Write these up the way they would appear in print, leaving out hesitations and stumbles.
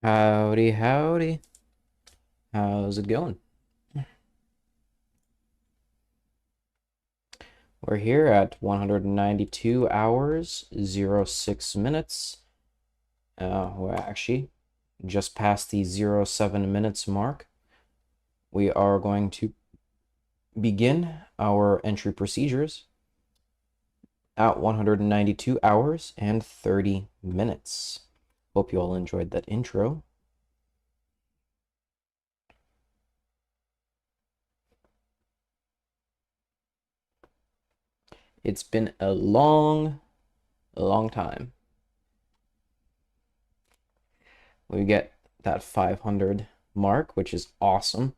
Howdy, howdy. How's it going? We're here at 192 hours, 06 minutes. We're actually just past the 07 minutes mark. We are going to begin our entry procedures at 192 hours and 30 minutes. Hope you all enjoyed that intro. It's been a long time. We get that 500 mark, which is awesome.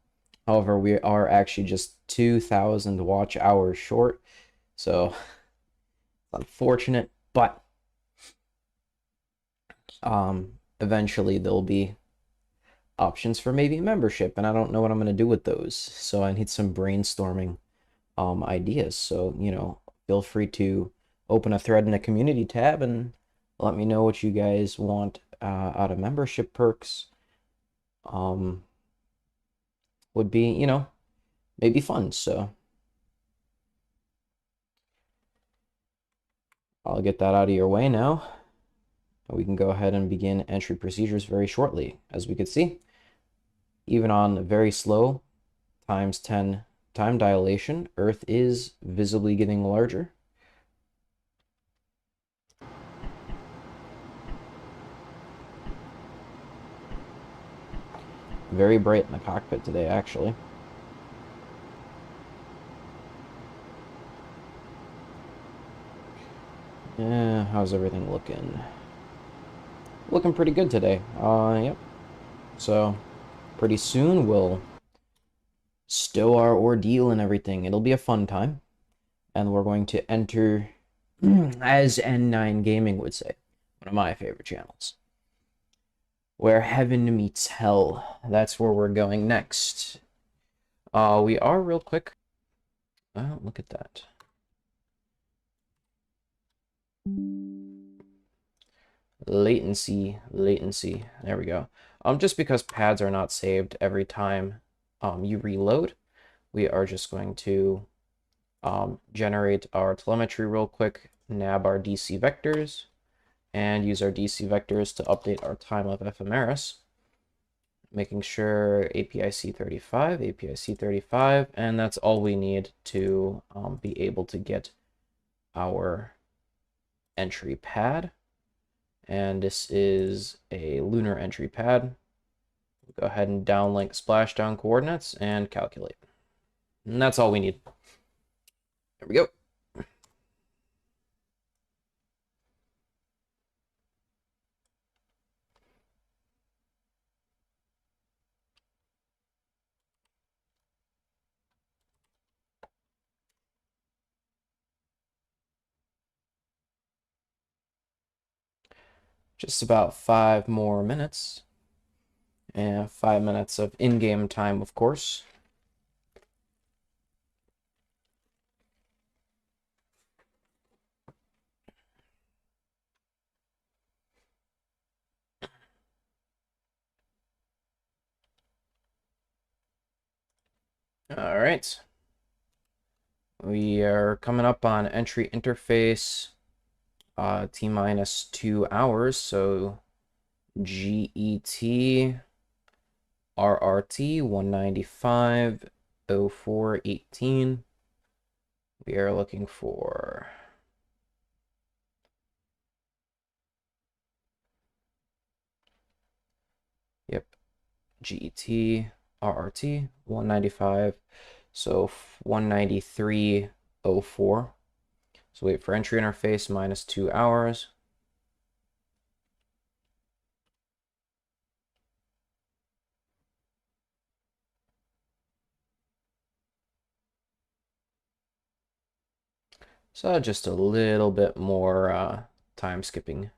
However, we are actually just 2,000 watch hours short, so it's unfortunate, but eventually there'll be options for maybe membership, and I don't know what I'm going to do with those, so I need some brainstorming ideas. So, feel free to open a thread in a community tab and let me know what you guys want out of membership perks. Would be, maybe fun. So I'll get that out of your way now. We can go ahead and begin entry procedures very shortly. As we could see, even on very slow times 10 time dilation, Earth is visibly getting larger. Very bright in the cockpit today, actually. Yeah, how's everything looking? Looking pretty good today. Yep. So, pretty soon we'll stow our ordeal and everything. It'll be a fun time. And we're going to enter, as N9 Gaming would say, one of my favorite channels, where heaven meets hell. That's where we're going next. We are real quick. Oh, look at that. Latency. There we go. Just because pads are not saved every time you reload, we are just going to generate our telemetry real quick, nab our DC vectors, and use our DC vectors to update our time of ephemeris. Making sure API-C35, and that's all we need to be able to get our entry pad. And this is a lunar entry pad. Go ahead and downlink splashdown coordinates and calculate. And that's all we need. There we go. Just about 5 more minutes. And 5 minutes of in-game time, of course. All right. We are coming up on entry interface T-minus 2 hours, so GET RRT 195.04.18. We are looking for GET RRT 195, so 193.04. So wait for entry interface minus 2 hours. So just a little bit more time skipping.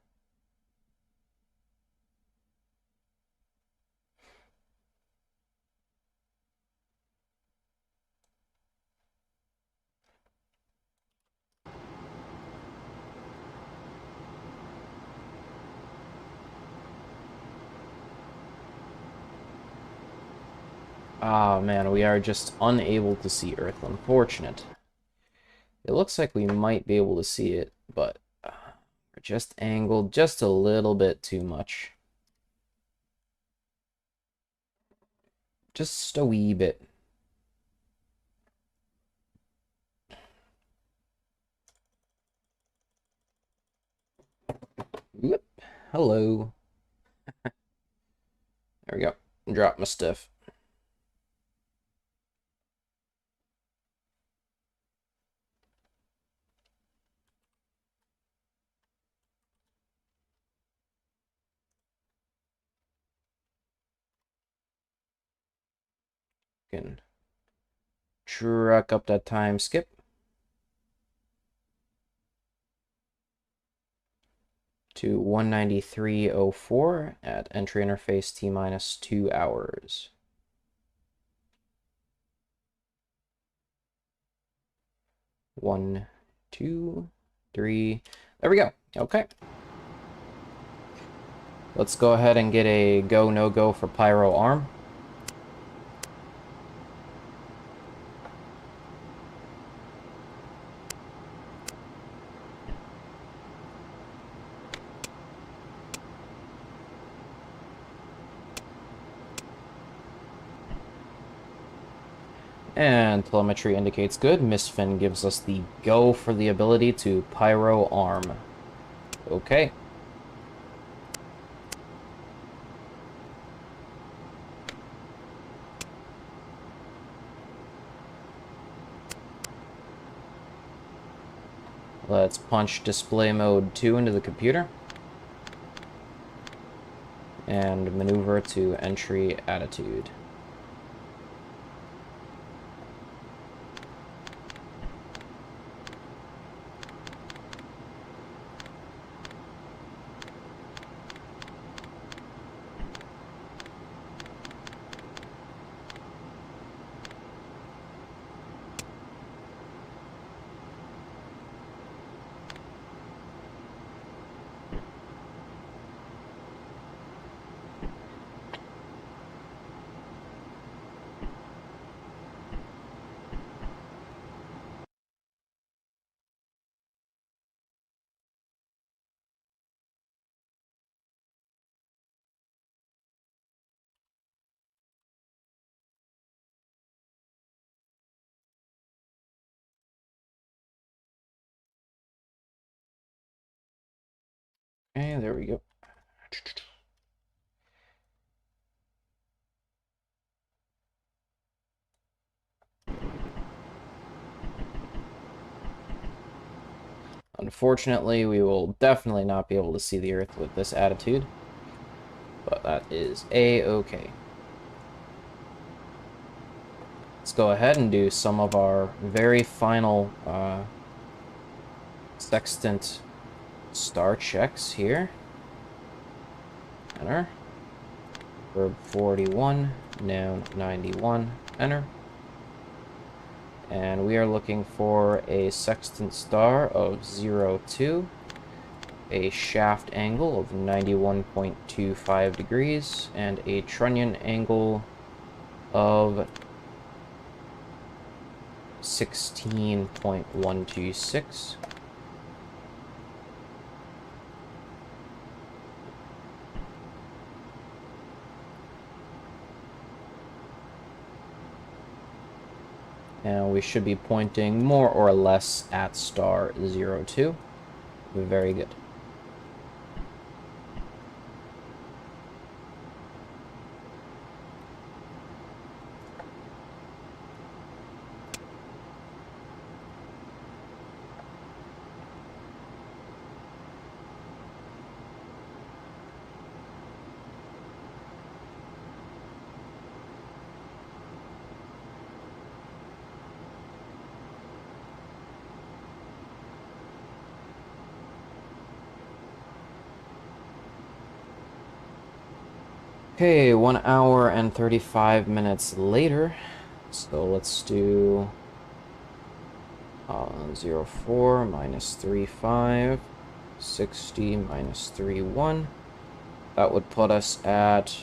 Ah, man, we are just unable to see Earth. Unfortunate. It looks like we might be able to see it, but we're just angled just a little bit too much. Just a wee bit. Whoop. Hello. There we go. Drop my stuff. Can truck up that time skip. To 193.04 at entry interface T minus 2 hours. 1, 2, 3. There we go. Okay. Let's go ahead and get a go, no go for pyro arm. And telemetry indicates good. Misfin gives us the go for the ability to pyro arm. Okay. Let's punch display mode 2 into the computer. And maneuver to entry attitude. And there we go. Unfortunately, we will definitely not be able to see the Earth with this attitude, but that is a-okay. Let's go ahead and do some of our very final sextant star checks here. Enter. Verb 41, noun 91, enter. And we are looking for a sextant star of 02, a shaft angle of 91.25 degrees, and a trunnion angle of 16.126. And we should be pointing more or less at star 02. Very good. Okay, 1 hour and 35 minutes later. So let's do 04 minus 35, 60 minus 31. That would put us at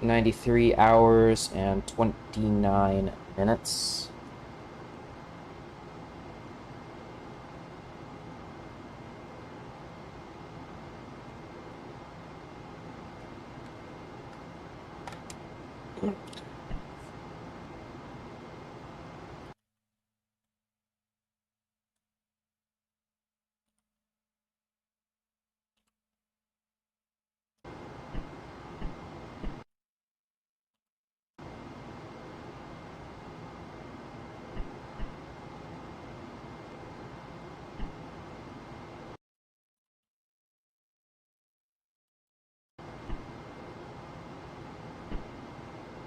93 hours and 29 minutes.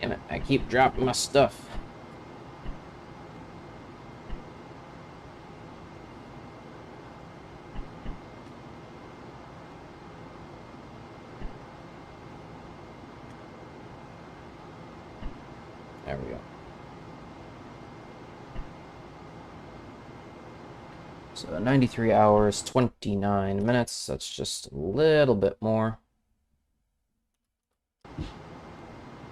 Damn it, I keep dropping my stuff. There we go. So 93 hours, 29 minutes. That's just a little bit more.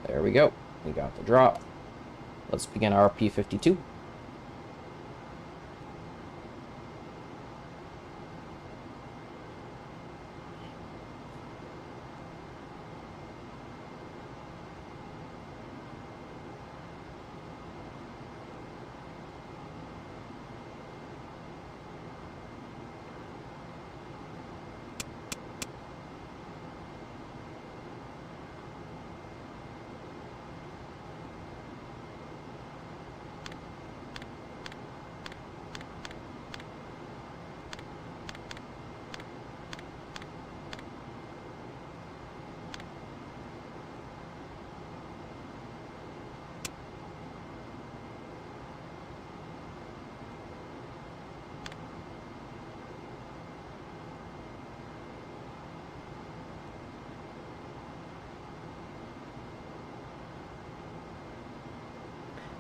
There we go. We got the drop. Let's begin our P52.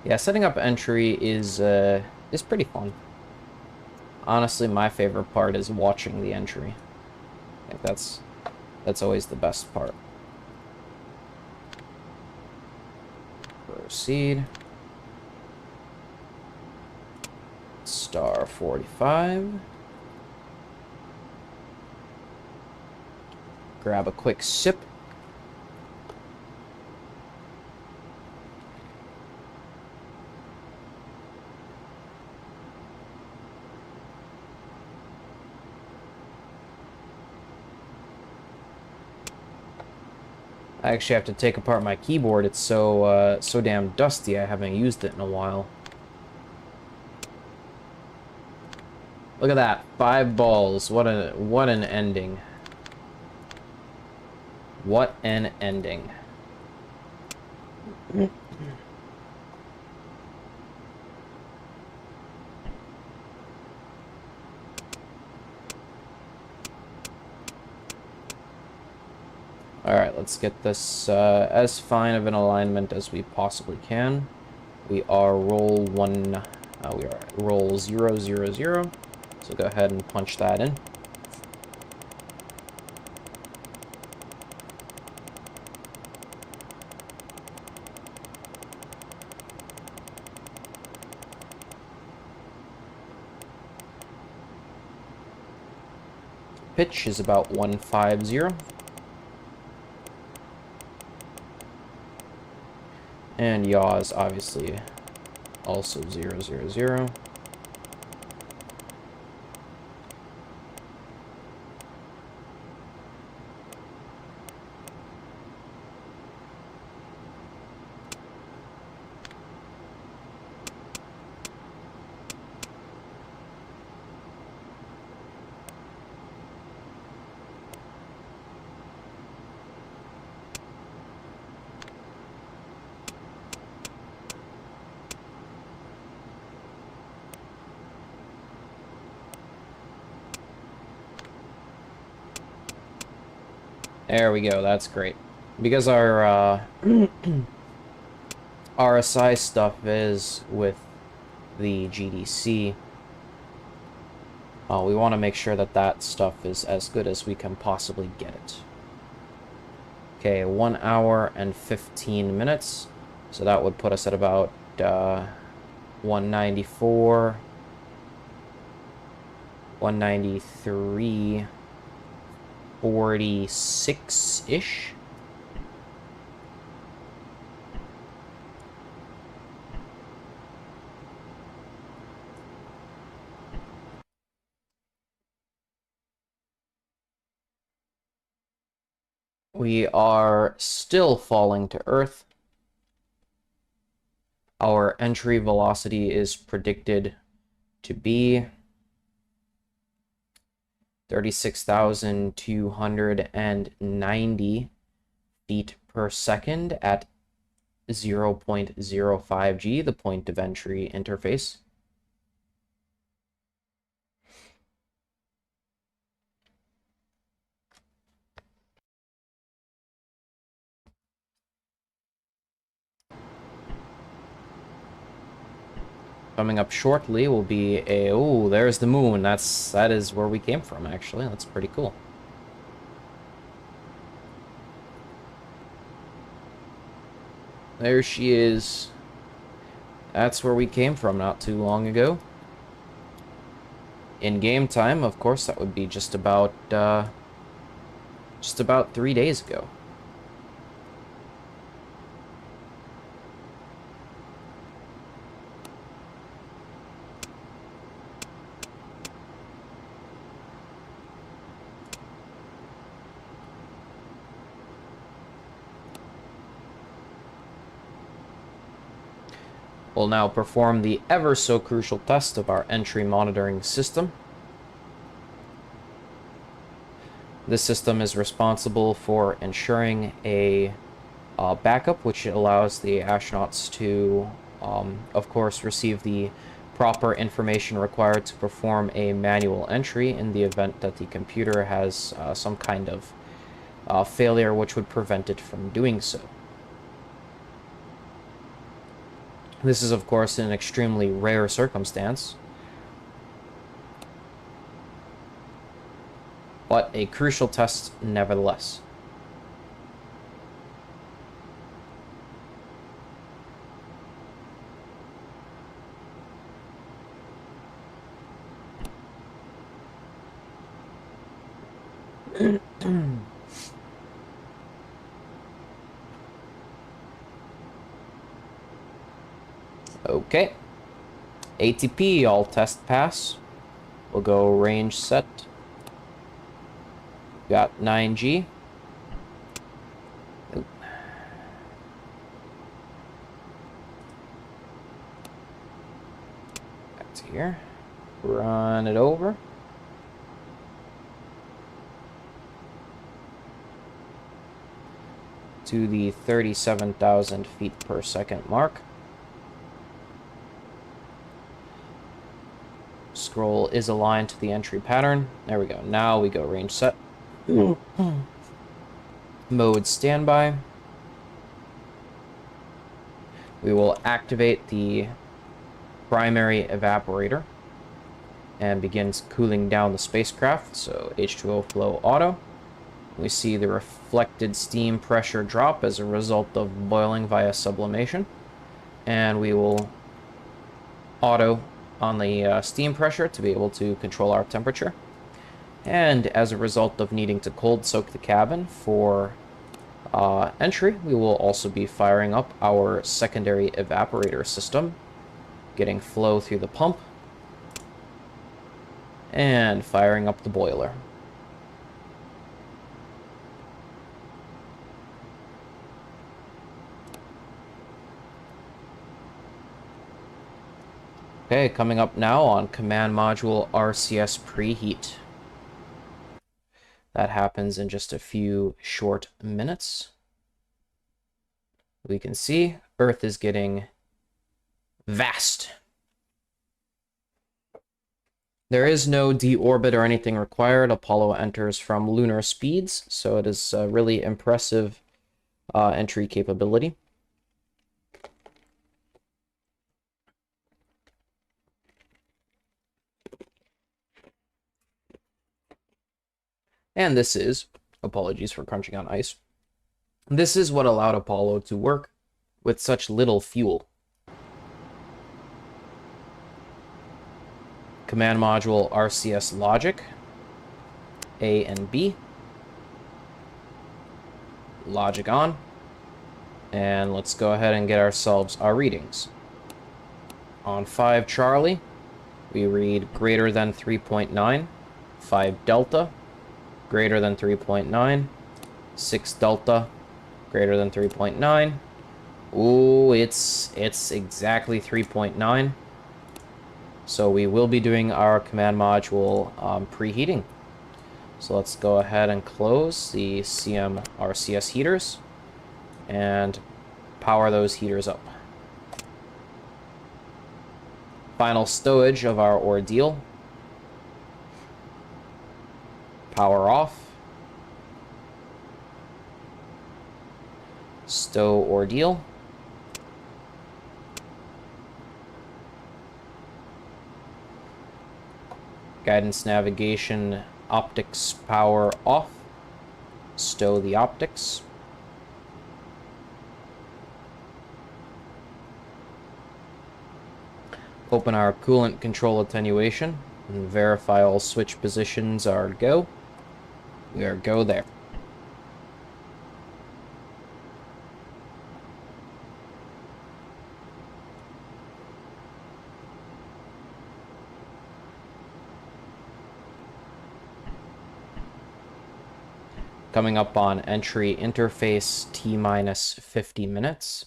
Yeah, setting up entry is pretty fun. Honestly, my favorite part is watching the entry. I think that's always the best part. Proceed. Star 45. Grab a quick sip. I actually have to take apart my keyboard. It's so so damn dusty. I haven't used it in a while. Look at that, 5 balls. What an ending. What an ending. Alright, let's get this as fine of an alignment as we possibly can. We are roll 0, 0, 0. So go ahead and punch that in. Pitch is about 150. And yaw is obviously also 0, 0, 0. There we go, that's great. Because our RSI stuff is with the GDC, we want to make sure that that stuff is as good as we can possibly get it. Okay, 1 hour and 15 minutes. So that would put us at about 194, 193, 46-ish. We are still falling to Earth. Our entry velocity is predicted to be 36,290 feet per second at 0.05 G, the point of entry interface. Coming up shortly will be a... Oh, there's the moon. That is where we came from, actually. That's pretty cool. There she is. That's where we came from not too long ago. In game time, of course, that would be just about 3 days ago. We'll now perform the ever so crucial test of our entry monitoring system. This system is responsible for ensuring a backup, which allows the astronauts to, of course, receive the proper information required to perform a manual entry in the event that the computer has some kind of failure which would prevent it from doing so. This is, of course, an extremely rare circumstance, but a crucial test nevertheless. Okay. ATP, all test pass. We'll go range set. Got 9G. Oop. That's here. Run it over. To the 37,000 feet per second mark. Scroll is aligned to the entry pattern. There we go. Now we go range set. Mode standby. We will activate the primary evaporator and begins cooling down the spacecraft. So H2O flow auto. We see the reflected steam pressure drop as a result of boiling via sublimation. And we will auto on the steam pressure to be able to control our temperature. And as a result of needing to cold soak the cabin for entry, we will also be firing up our secondary evaporator system, getting flow through the pump, and firing up the boiler. Okay, coming up now on command module RCS preheat. That happens in just a few short minutes. We can see Earth is getting vast. There is no deorbit or anything required. Apollo enters from lunar speeds, so it is a really impressive entry capability. And this is, apologies for crunching on ice, This is what allowed Apollo to work with such little fuel. Command module RCS logic, A and B. Logic on. And let's go ahead and get ourselves our readings. On 5 Charlie, we read greater than 3.9, 5 Delta, greater than 3.9, 6 Delta, greater than 3.9. Ooh, it's exactly 3.9. So we will be doing our command module preheating. So let's go ahead and close the CM RCS heaters and power those heaters up. Final stowage of our ordeal. Power off. Stow ordeal. Guidance navigation optics power off. Stow the optics. Open our coolant control attenuation and verify all switch positions are go. We are go there. Coming up on entry interface T-minus 50 minutes.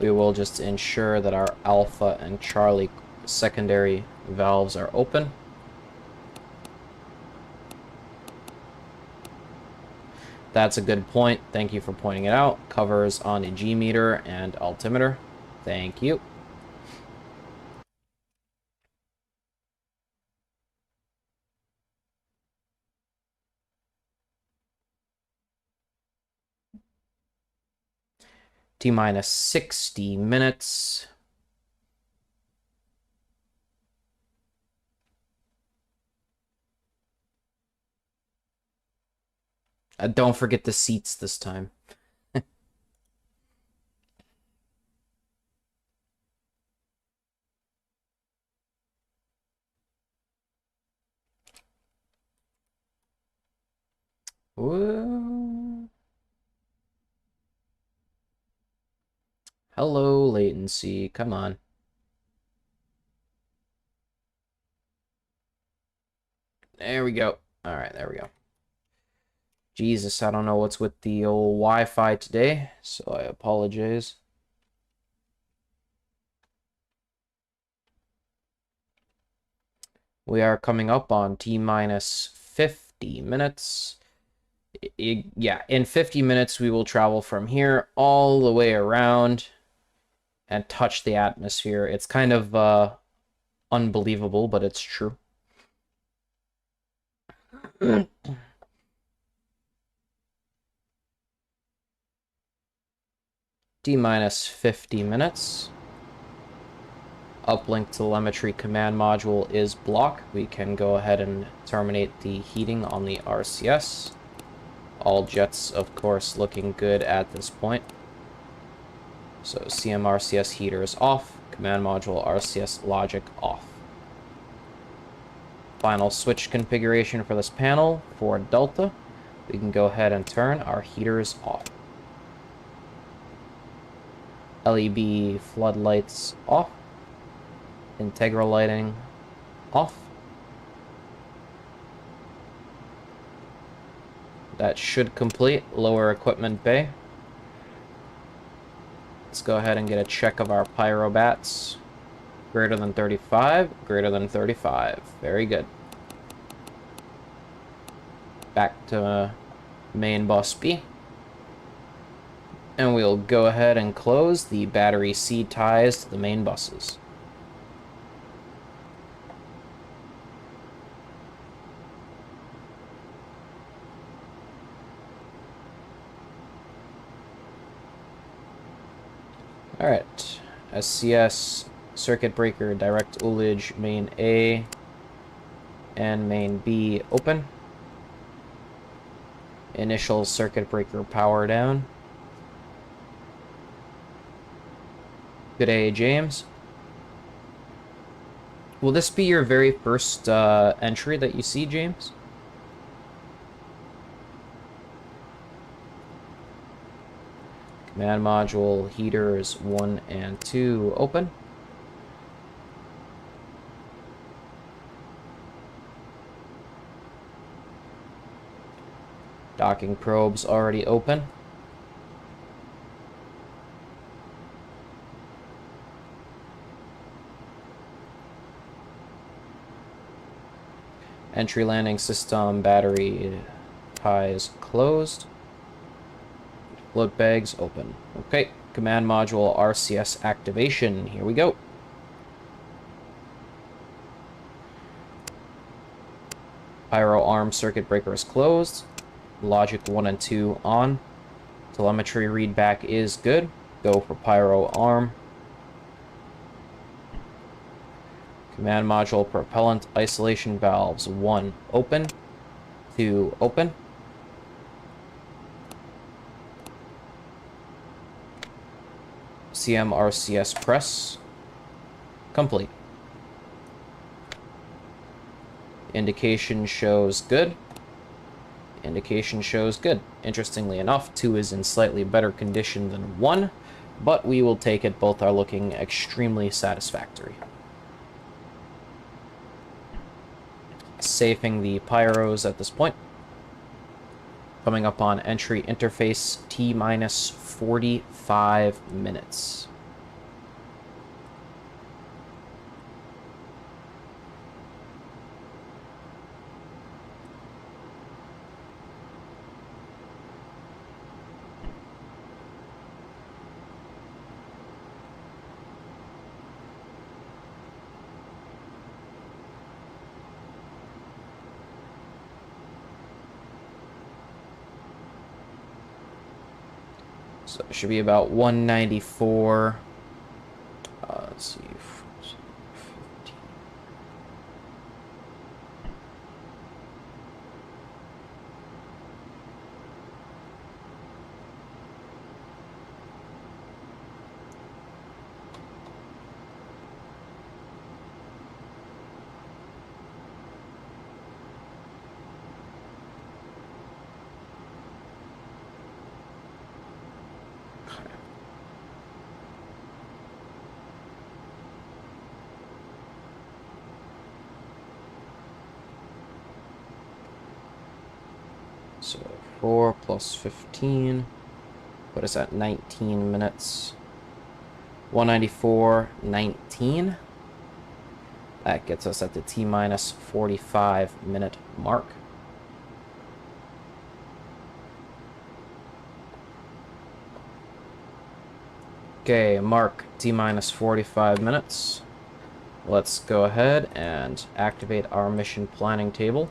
We will just ensure that our Alpha and Charlie secondary valves are open. That's a good point. Thank you for pointing it out. Covers on a G meter and altimeter. Thank you. T-minus 60 minutes. Don't forget the seats this time. Whoa. Hello, latency. Come on. There we go. All right, there we go. Jesus, I don't know what's with the old Wi-Fi today, so I apologize. We are coming up on T-minus 50 minutes. Yeah, in 50 minutes, we will travel from here all the way around and touch the atmosphere. It's kind of unbelievable, but it's true. T-minus 50 minutes. Uplink telemetry command module is blocked. We can go ahead and terminate the heating on the RCS. All jets, of course, looking good at this point. So CMRCS heater is off. Command module RCS logic off. Final switch configuration for this panel for Delta. We can go ahead and turn our heaters off. LED floodlights off. Integral lighting off. That should complete lower equipment bay. Let's go ahead and get a check of our pyrobats. Greater than 35, greater than 35. Very good. Back to main bus B. And we'll go ahead and close the battery C ties to the main buses. Alright, SCS, circuit breaker, direct ullage, main A and main B open. Initial circuit breaker power down. Good day, James. Will this be your very first entry that you see, James? Command module heaters 1 and 2 open. Docking probes already open. Entry landing system battery ties closed. Float bags open. Okay, command module RCS activation. Here we go. Pyro arm circuit breaker is closed. Logic 1 and 2 on. Telemetry readback is good. Go for pyro arm. Command module propellant isolation valves 1 open. 2 open. CMRCS press complete. Indication shows good. Indication shows good. Interestingly enough, 2 is in slightly better condition than 1, but we will take it. Both are looking extremely satisfactory. Safing the pyros at this point. Coming up on entry interface T-minus 45 minutes. So it should be about 194. Let's see. 15. So 4 plus 15, put us at 19 minutes. 194.19. That gets us at the T-minus 45 minute mark. Okay, mark T-minus 45 minutes. Let's go ahead and activate our mission planning table.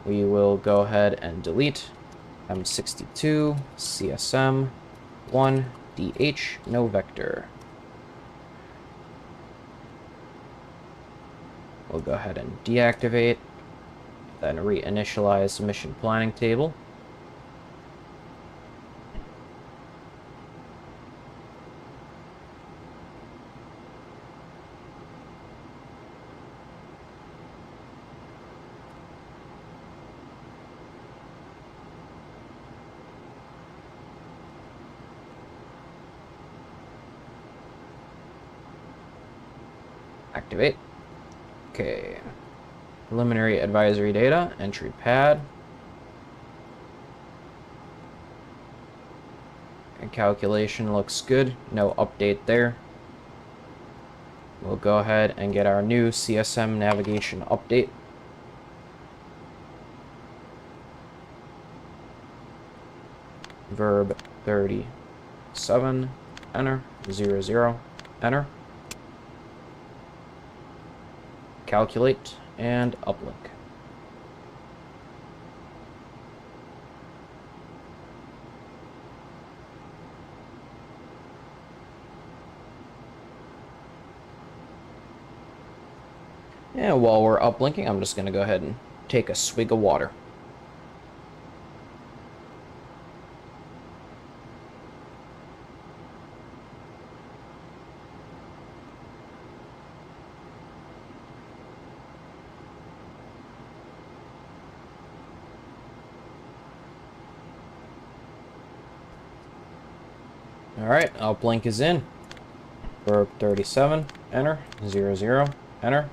We will go ahead and delete M62, CSM, 1, DH, no vector. We'll go ahead and deactivate, then reinitialize the mission planning table. Activate. Okay. Preliminary advisory data, entry pad. And calculation looks good. No update there. We'll go ahead and get our new CSM navigation update. Verb 37, enter, 00, enter. Calculate, and uplink. And while we're uplinking, I'm just going to go ahead and take a swig of water. Alright, uplink is in. Verb 37, enter, 00, enter.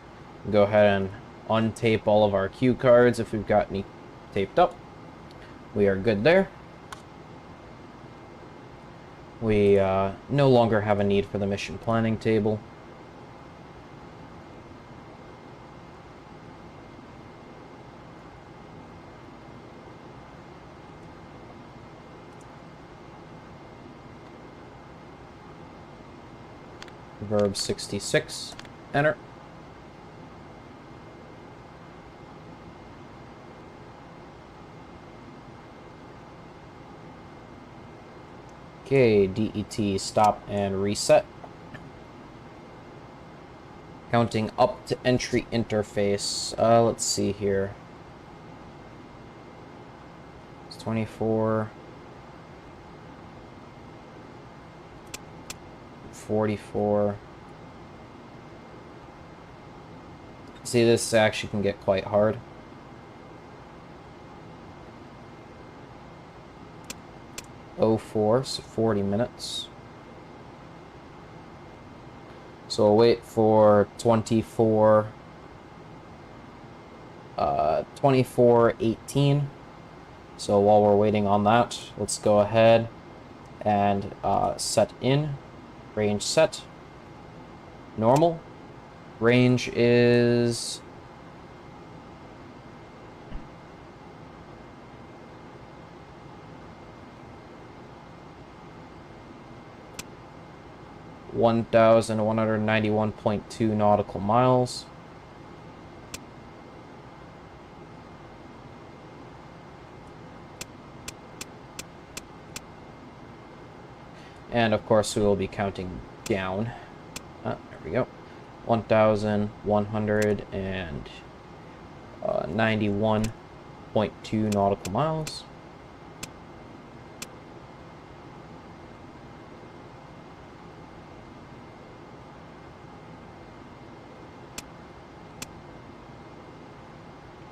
Go ahead and untape all of our cue cards if we've got any taped up. We are good there. We no longer have a need for the mission planning table. Verb 66, enter. Okay, DET, stop and reset. Counting up to entry interface. Let's see here. It's 24. 44. See, this actually can get quite hard. Oh, 04, so 40 minutes. So we'll wait for 24, 24:18. So while we're waiting on that, let's go ahead and set in. Range set. Normal. Range is... (1,191.2 nautical miles). And of course we will be counting down. There we go. 1,191.2 nautical miles.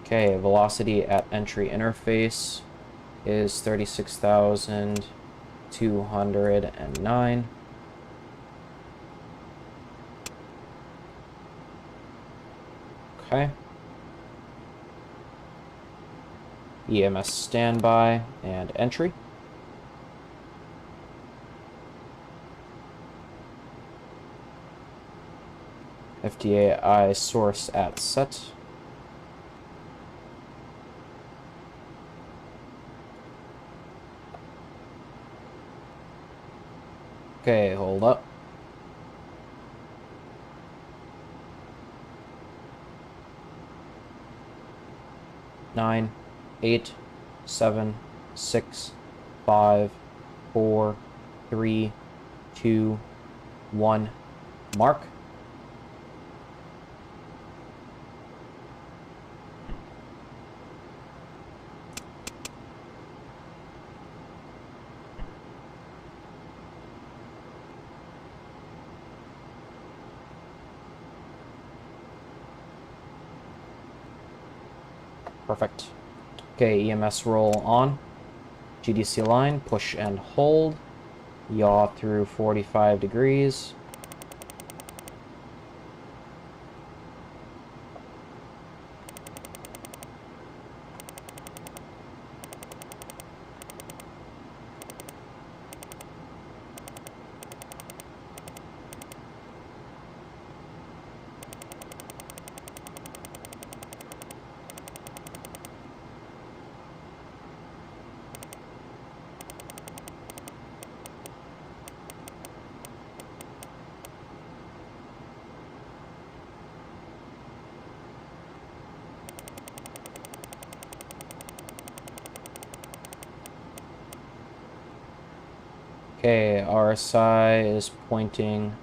Okay, velocity at entry interface is 36,209. Okay. EMS standby and entry. FTAI source at set. Okay, hold up. Nine, 8, 7, 6, 5, 4, 3, 2, 1. Mark. Perfect. Okay, EMS roll on. GDC line, push and hold. Yaw through 45 degrees. Okay, RSI is pointing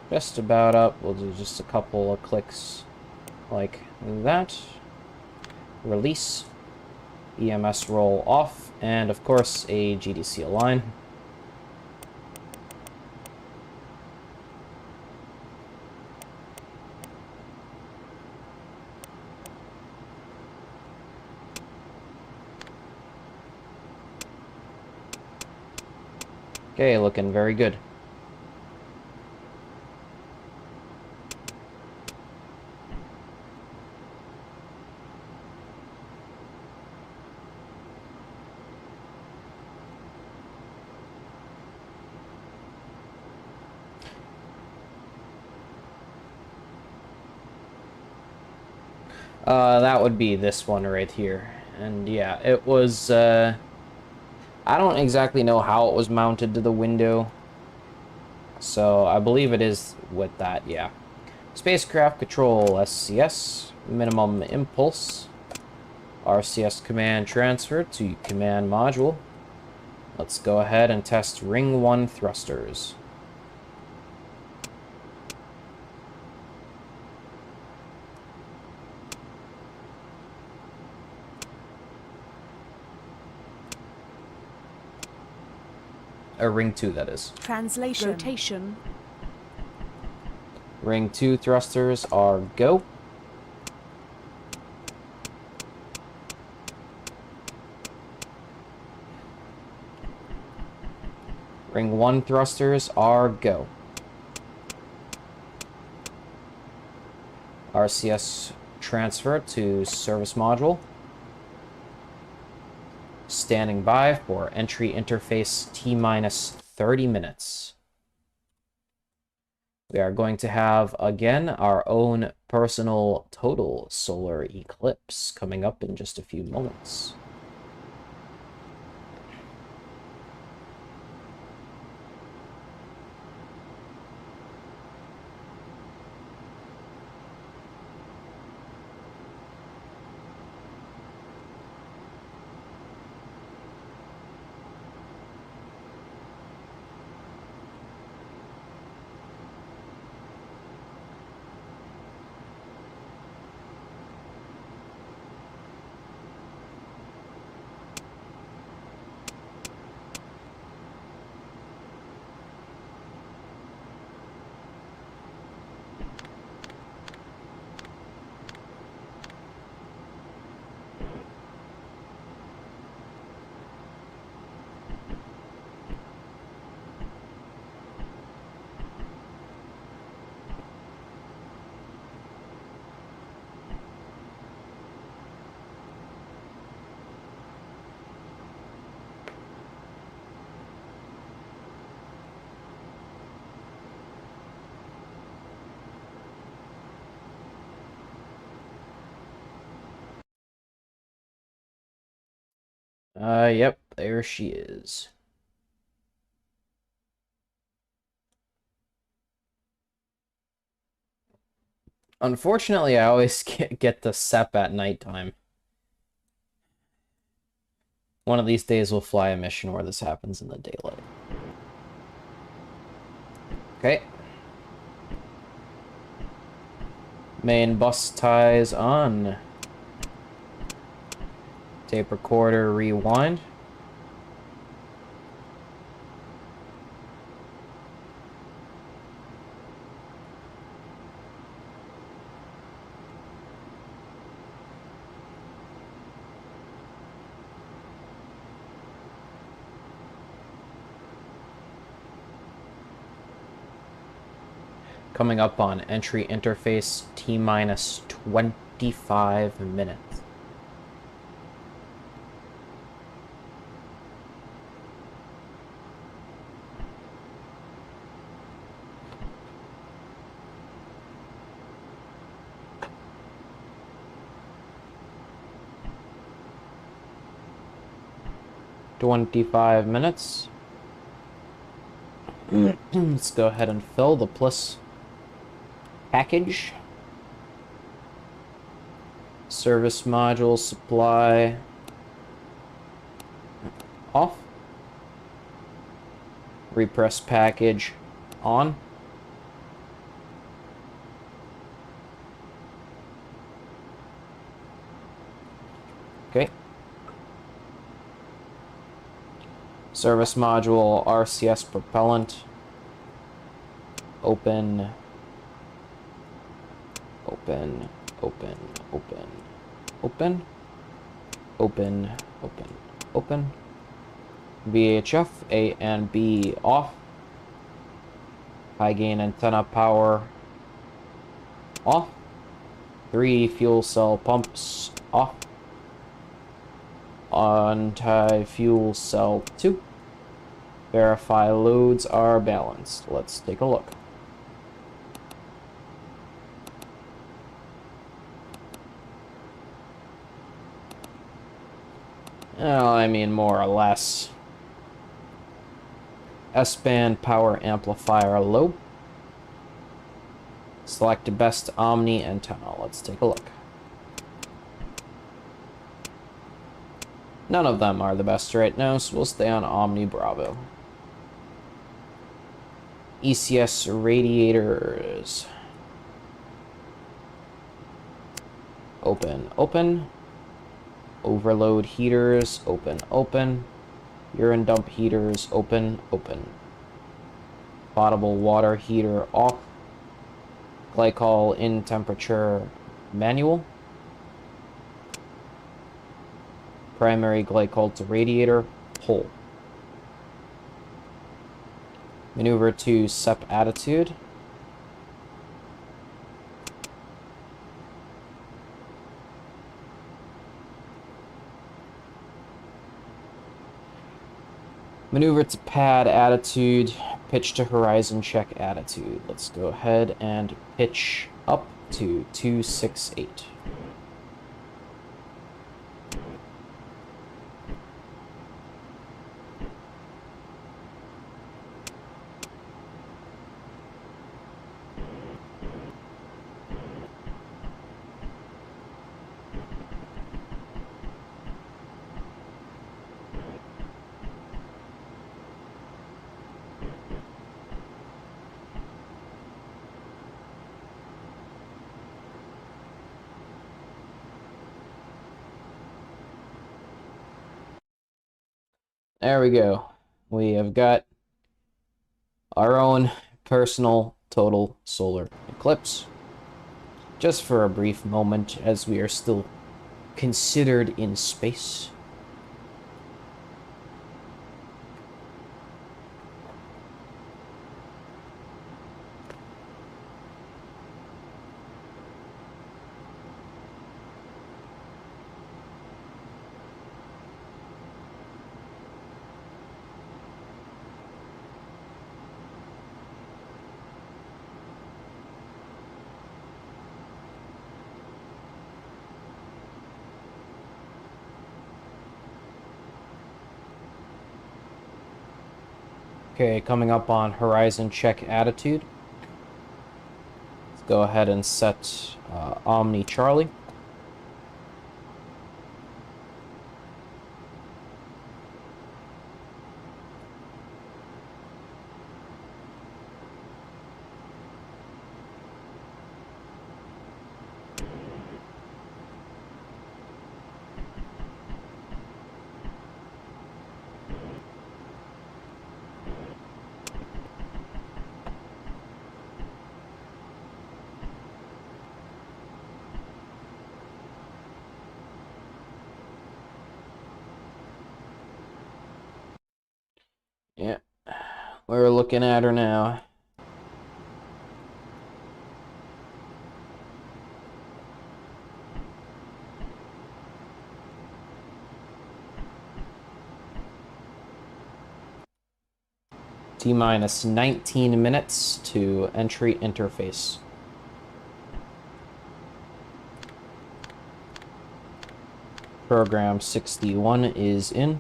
just about up. We'll do just a couple of clicks like that. Release. EMS roll off, and of course a GDC align. Okay, looking very good. That would be this one right here. And yeah, it was, I don't exactly know how it was mounted to the window. So I believe it is with that, yeah. Spacecraft control, SCS, minimum impulse. RCS command transfer to command module. Let's go ahead and test ring 1 thrusters. Ring 2, that is. Translation. Rotation. Ring 2 thrusters are go. Ring 1 thrusters are go. RCS transfer to service module. Standing by for entry interface T-minus 30 minutes. We are going to have, again, our own personal total solar eclipse coming up in just a few moments. Yep, there she is. Unfortunately, I always get the SEP at nighttime. One of these days we'll fly a mission where this happens in the daylight. Okay. Main bus ties on. Tape recorder rewind. Coming up on entry interface T-minus 25 minutes. Let's go ahead and fill the plus package. Service module supply off. Repress package on. Okay. Service module, RCS propellant. Open. Open. Open. Open. Open. Open. Open. Open. VHF A and B off. High gain antenna power off. 3 fuel cell pumps off. Anti-fuel cell 2. Verify loads are balanced. Let's take a look. Well, I mean, more or less. S-band power amplifier low. Select best Omni antenna. Let's take a look. None of them are the best right now, so we'll stay on Omni Bravo. ECS radiators. Open, open. Overload heaters, open, open. Urine dump heaters, open, open. Potable water heater off. Glycol in temperature manual. Primary glycol to radiator, pull. Maneuver to SEP attitude. Maneuver to pad attitude, pitch to horizon check attitude. Let's go ahead and pitch up to 268. There we go. We have got our own personal total solar eclipse. Just for a brief moment, as we are still considered in space. Okay, coming up on horizon check attitude. Let's go ahead and set Omni Charlie. Yeah, we're looking at her now. T-minus 19 minutes to entry interface. Program 61 is in.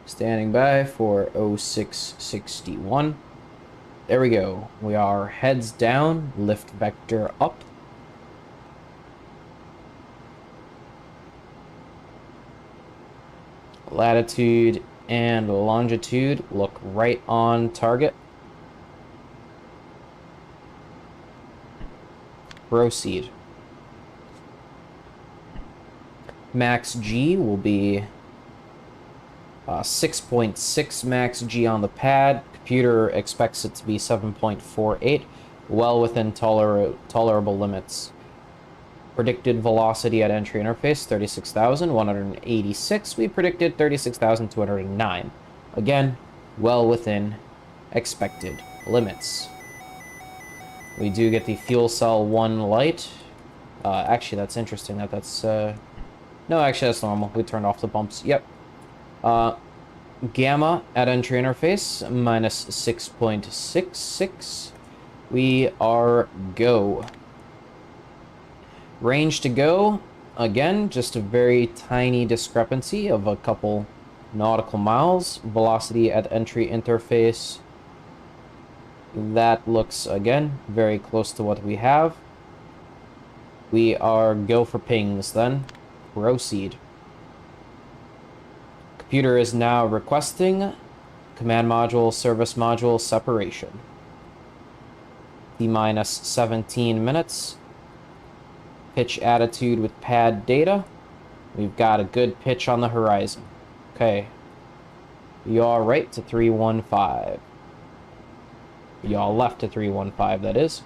Standing by for 0661. There we go. We are heads down, lift vector up. Latitude And longitude, look right on target. Proceed. Max G will be 6.6 max G on the pad. Computer expects it to be 7.48, well within tolerable limits. Predicted velocity at entry interface, 36,186. We predicted 36,209. Again, well within expected limits. We do get the fuel cell 1 light. Actually, that's interesting. That's no, actually, that's normal. We turned off the bumps. Yep. Gamma at entry interface, minus 6.66. We are go. Range to go, again, just a very tiny discrepancy of a couple nautical miles. Velocity at entry interface, that looks, again, very close to what we have. We are go for pings, then. Proceed. Computer is now requesting command module, service module separation. T-minus 17 minutes. Pitch attitude with pad data. We've got a good pitch on the horizon. Okay. Yaw right to 315. Yaw left to 315, that is.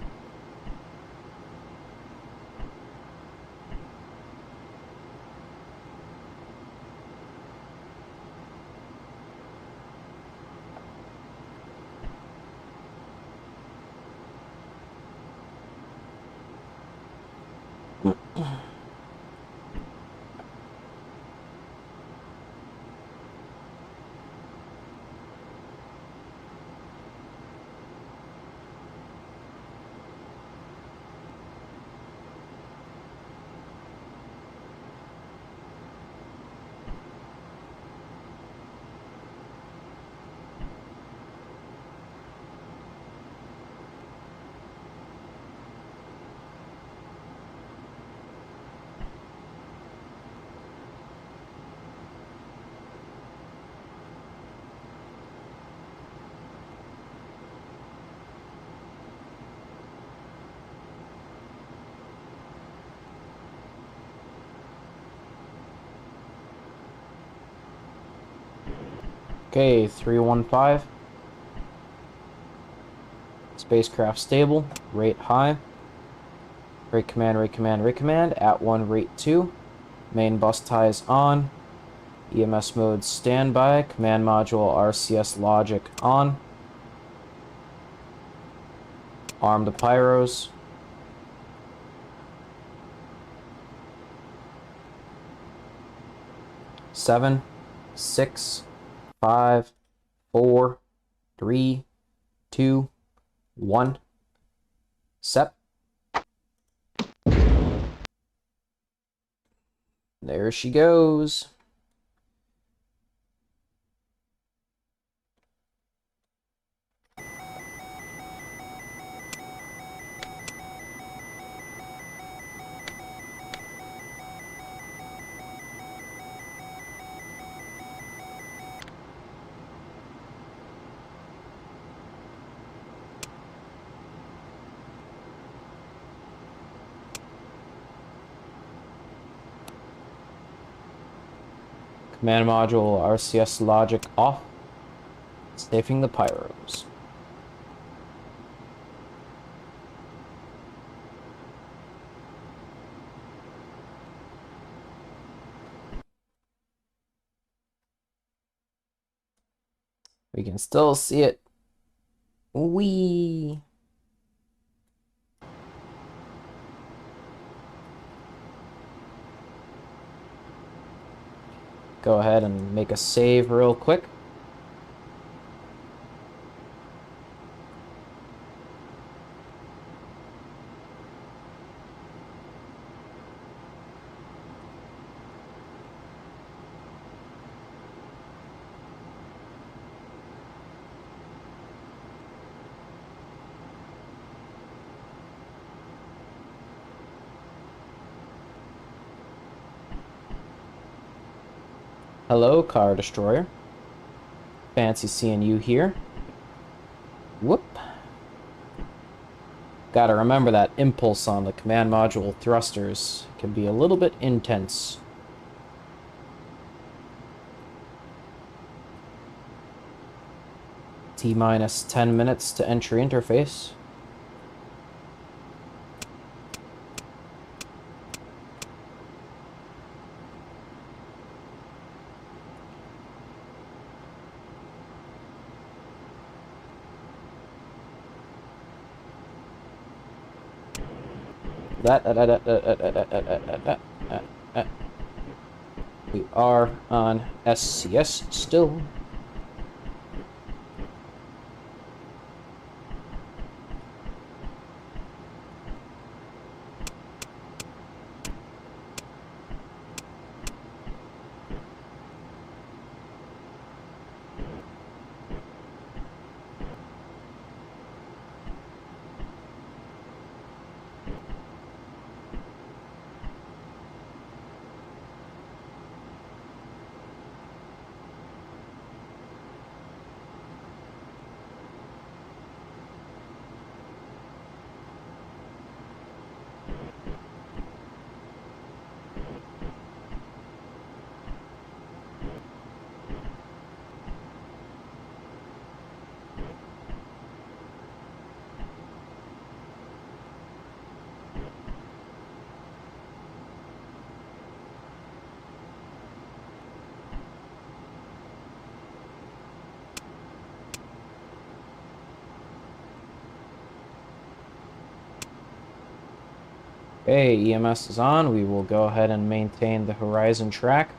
Okay, 315. Spacecraft stable, rate high. Rate command, rate command, rate command. At 1, rate 2. Main bus ties on. EMS mode standby. Command module RCS logic on. Arm the pyros. Seven, 6, 5, 4, 3, 2, 1. Set. There she goes. Command module RCS logic off. Safing the pyros. We can still see it. Wee. Go ahead and make a save real quick. Hello, Car Destroyer. fancy seeing you here. Whoop. Gotta remember that impulse on the command module thrusters can be a little bit intense. T-minus 10 minutes to entry interface. We are on SCS still. Okay, EMS is on. We will go ahead and maintain the horizon track.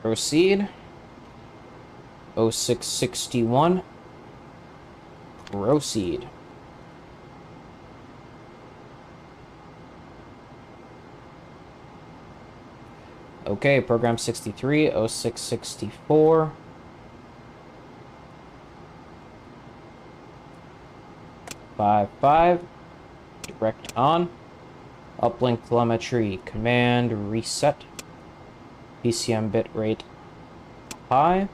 Proceed. 0661. Proceed. Okay, program 63, 0664. Five. Direct on. Uplink telemetry. Command reset. PCM bit rate high.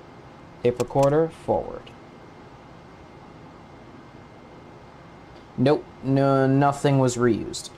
Tape recorder forward. Nope, no, nothing was reused.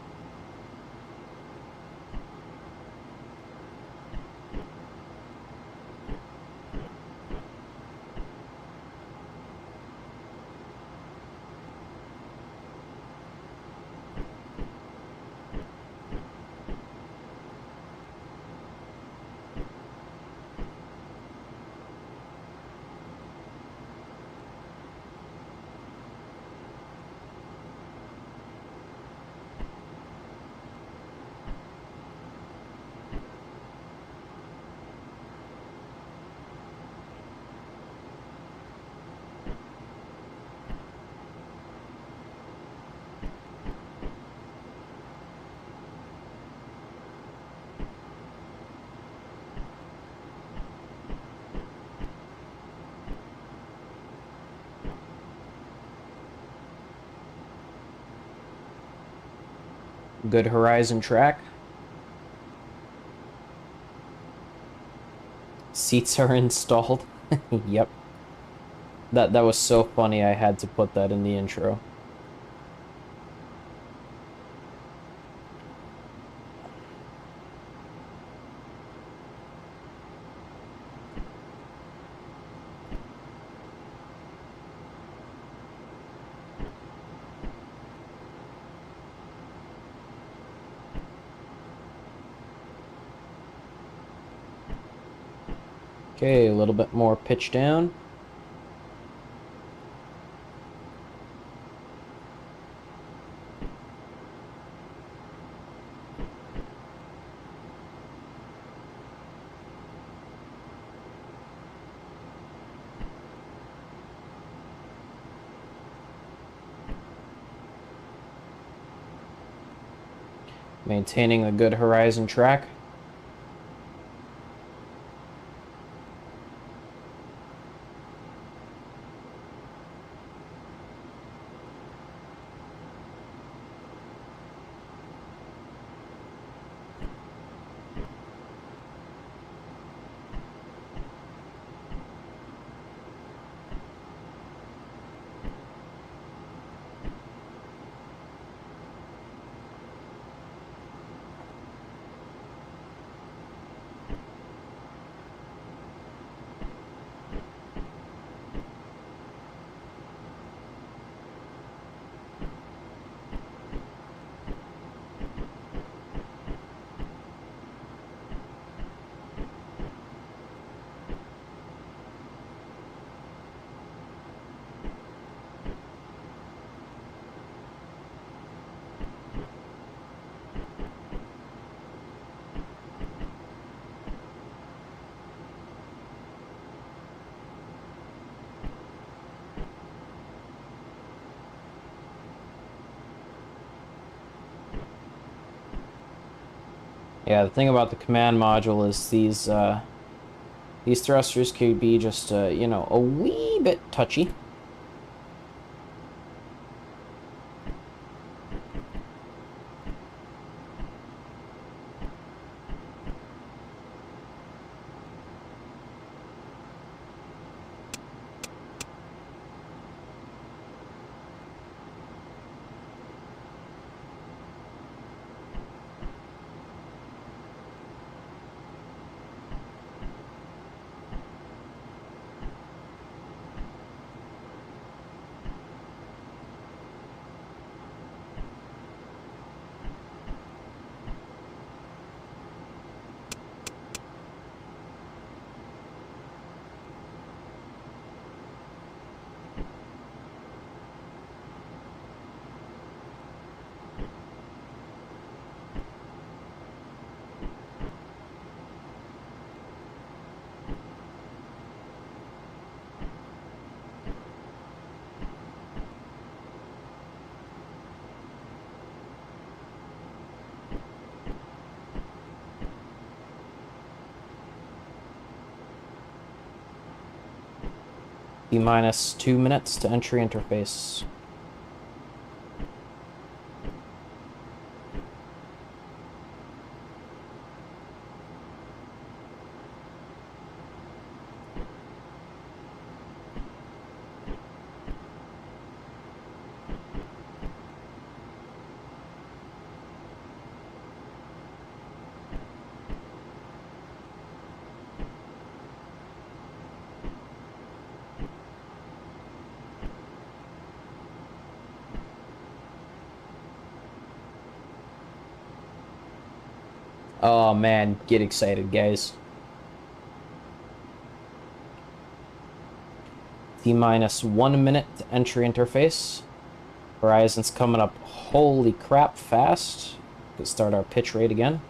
Good horizon track. Seats are installed. Yep. That was so funny, I had to put that in the intro. Okay, a little bit more pitch down. Maintaining a good horizon track. Yeah, the thing about the command module is these thrusters could be just, you know, a wee bit touchy. T-minus 2 minutes to entry interface. Oh man, get excited, guys. T-minus 1 minute to entry interface. Horizon's coming up, holy crap, fast. Let's start our pitch rate again.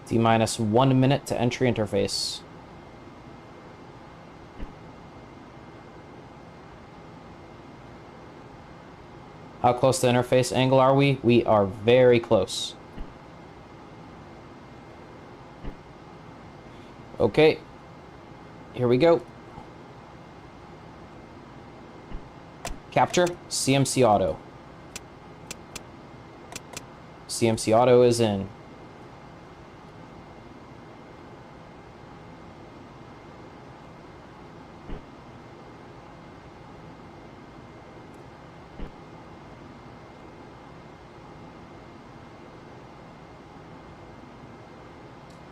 T-minus 1 minute to entry interface. How close to interface angle are we? We are very close. Okay, here we go. Capture, CMC auto. CMC auto is in.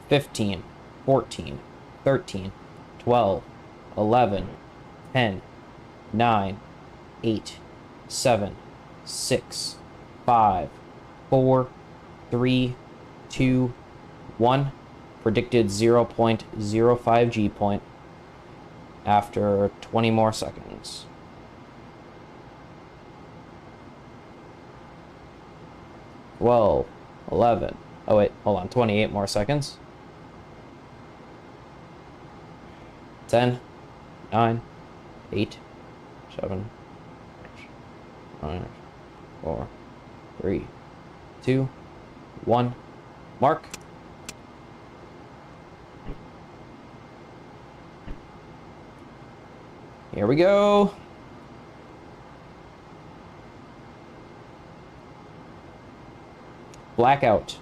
$15, $14, $13, $12, $11, $10, $9, $8, $7, $6, $5, $4, $3, $2, $1. predicted 0.05 G point after 20 more seconds. Well, 11. Oh wait, hold on. 28 more seconds. 10, 9, 8, 7, 5, 4, 3, 2, 1. Mark. Here we go. Blackout.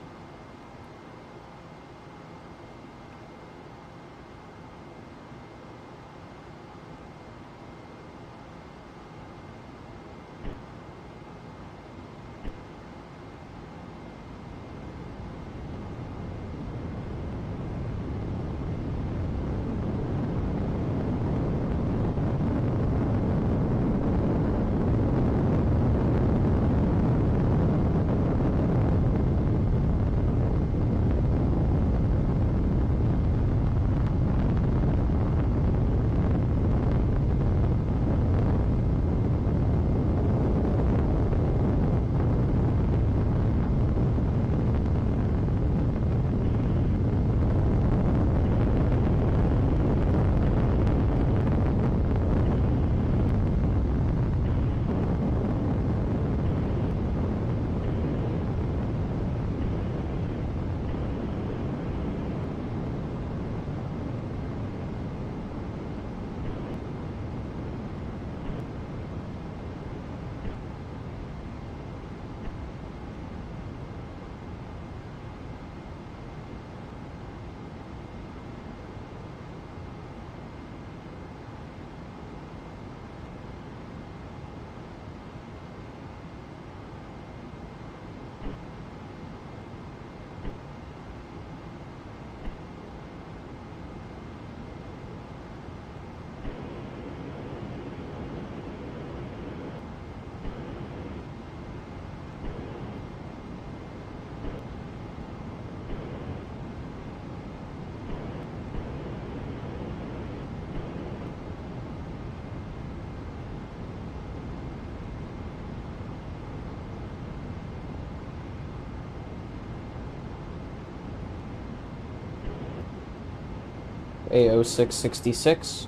A0666.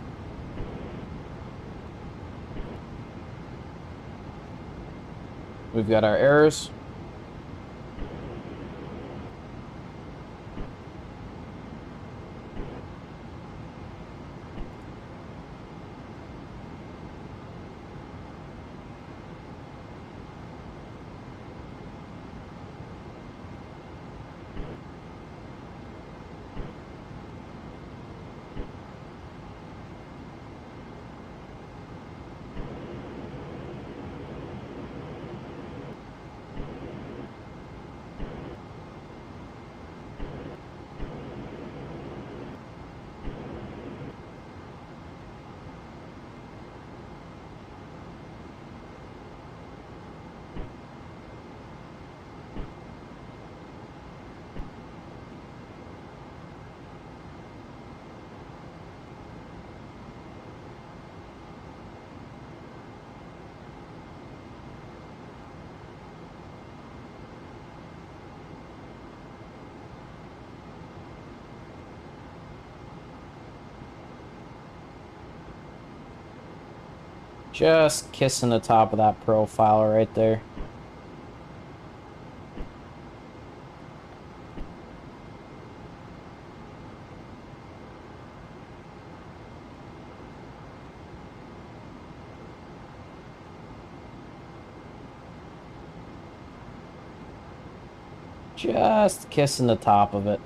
We've got our errors. Just kissing the top of that profile right there. Just kissing the top of it.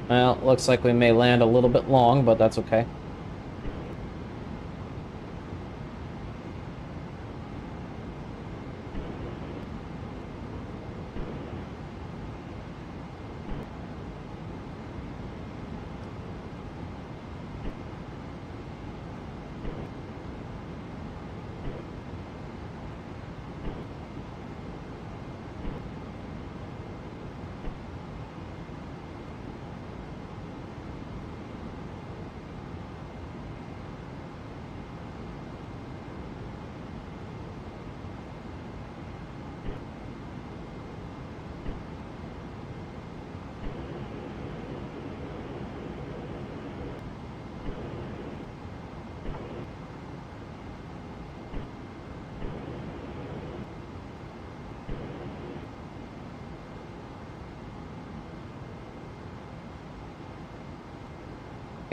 Well, looks like we may land a little bit long, but that's okay.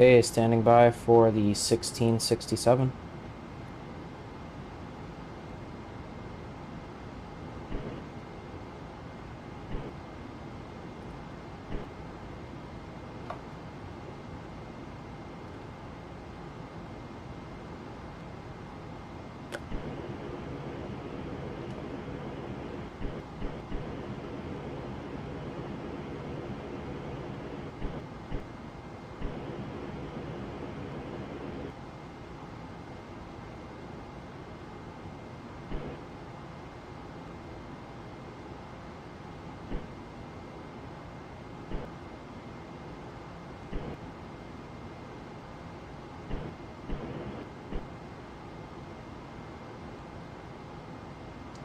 Okay, standing by for the 1667.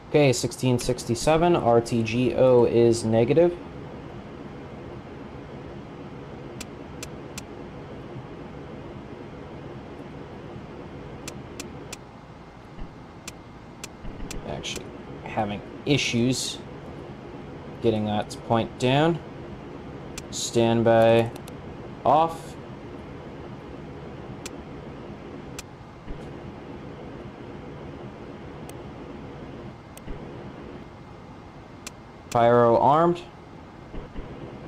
Okay, 1667, RTGO is negative. Actually, having issues getting that point down. Standby off. Pyro armed.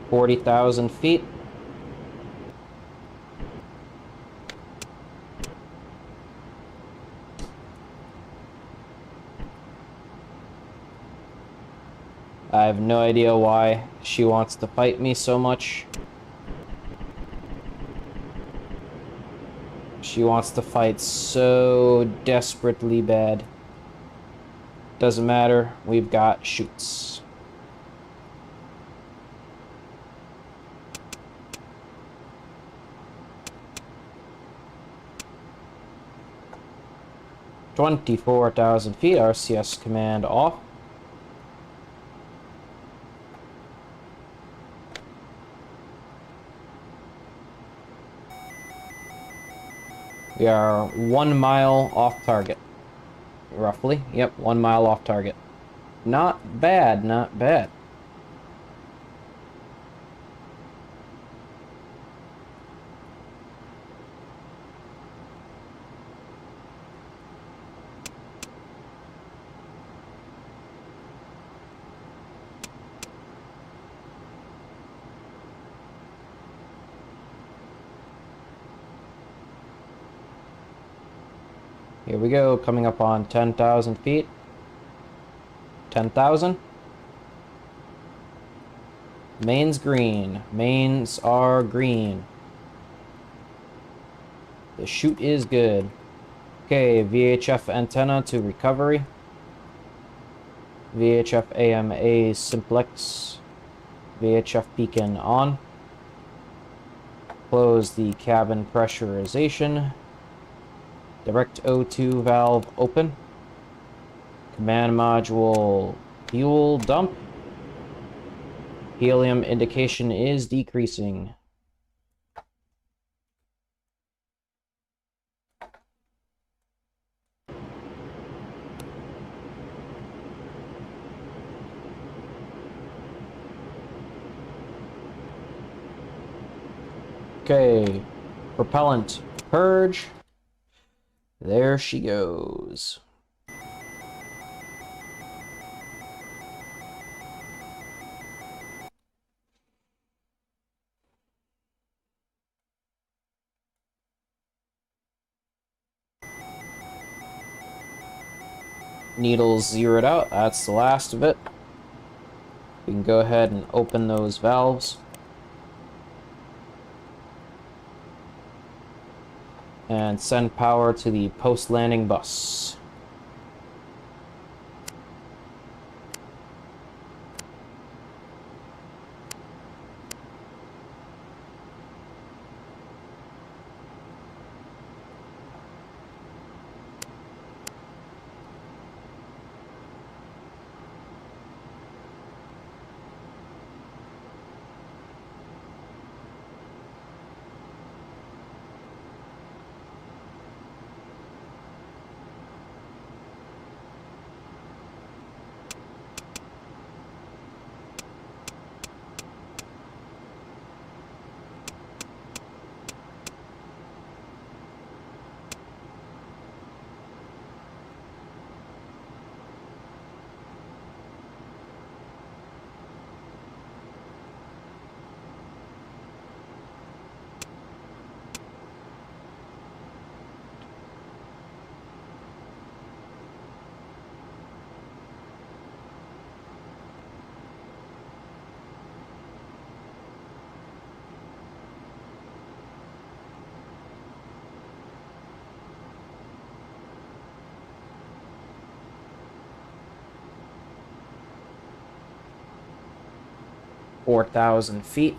40,000 feet. I have no idea why she wants to fight me so much. She wants to fight so desperately bad. Doesn't matter, we've got shoots. $24,000 feet, RCS command off. We are 1 mile off target. Roughly. Yep, 1 mile off target. Not bad, not bad. Here we go, coming up on 10,000 feet. 10,000. Mains green. Mains are green. The shoot is good. Okay, VHF antenna to recovery. VHF AMA simplex. VHF beacon on. Close the cabin pressurization. Direct O2 valve open. Command module fuel dump. Helium indication is decreasing. Okay, propellant purge. There she goes. Needles zeroed out. That's the last of it. We can go ahead and open those valves. And send power to the post-landing bus. $4,000 feet.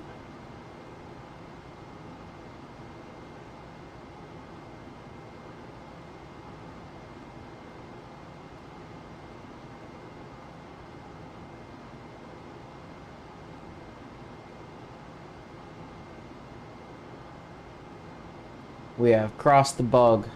We have crossed the bug.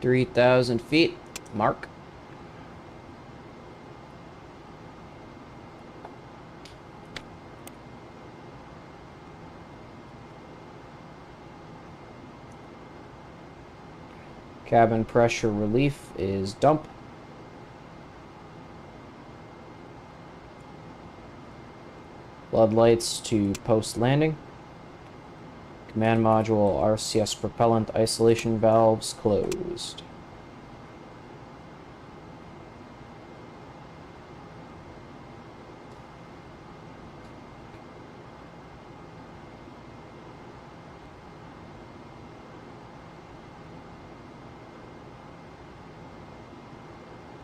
$3,000 feet. Mark. Cabin pressure relief is dump. Floodlights to post landing. Command module RCS propellant isolation valves closed.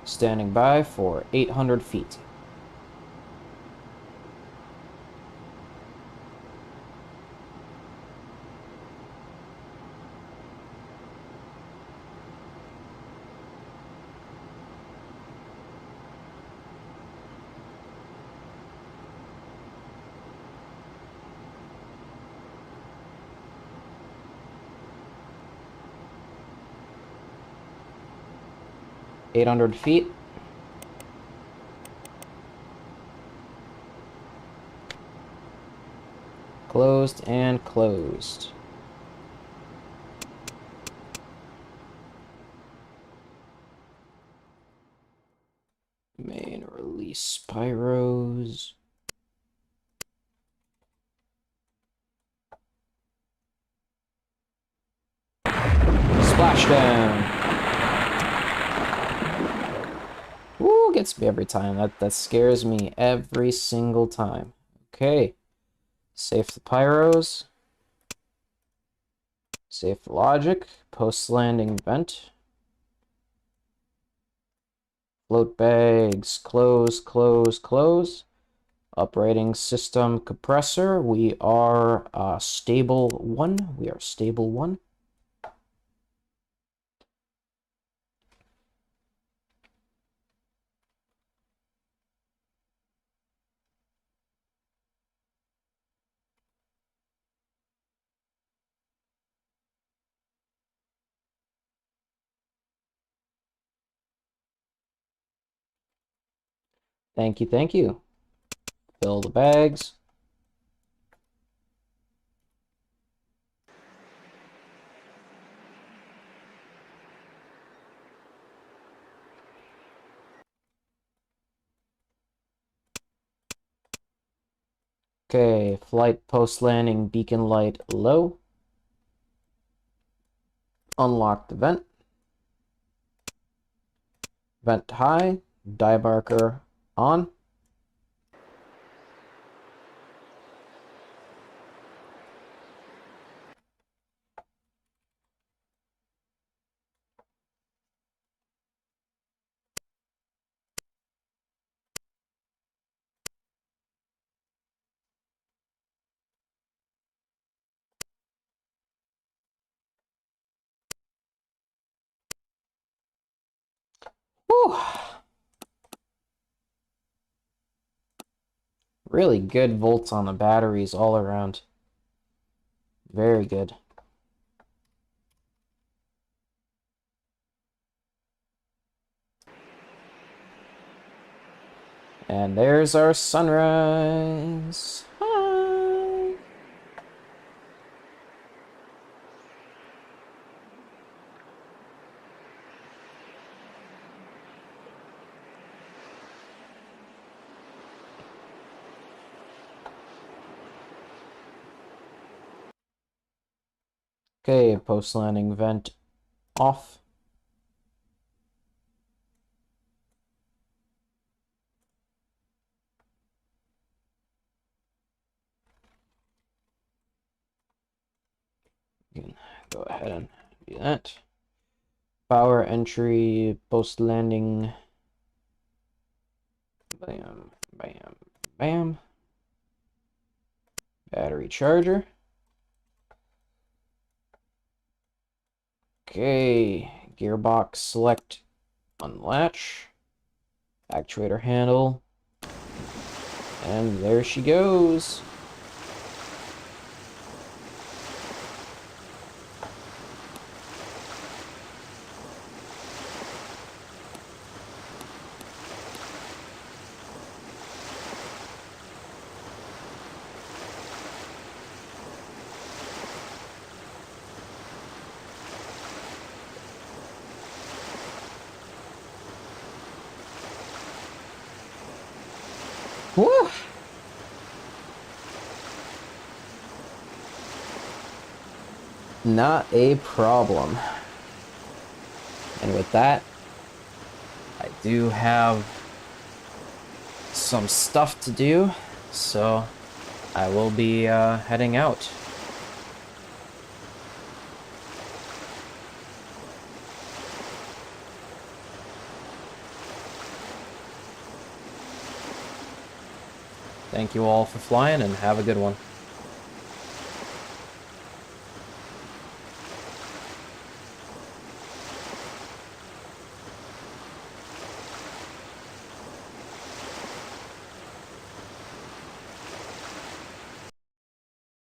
Standing by for 800 feet. $800. Closed and closed. Main release pyros. Splashdown. Ooh, gets me every time. That scares me every single time. Okay. Safe the pyros. Safe the logic. Post-landing vent. Float bags. Close, close, close. Uprating system compressor. We are stable 1. We are stable 1. Thank you, thank you. Fill the bags. Okay, flight post-landing beacon light low. Unlock the vent. Vent high. Dive marker on. Whew. Really good volts on the batteries all around. Very good. And there's our sunrise. Hi. Okay, post-landing vent off. You can go ahead and do that. Power entry, post-landing. Bam, bam, bam. Battery charger. Okay, gearbox select, unlatch. Actuator handle. And there she goes. Woo! Not a problem. And with that, I do have some stuff to do, so I will be heading out. Thank you all for flying, and have a good one.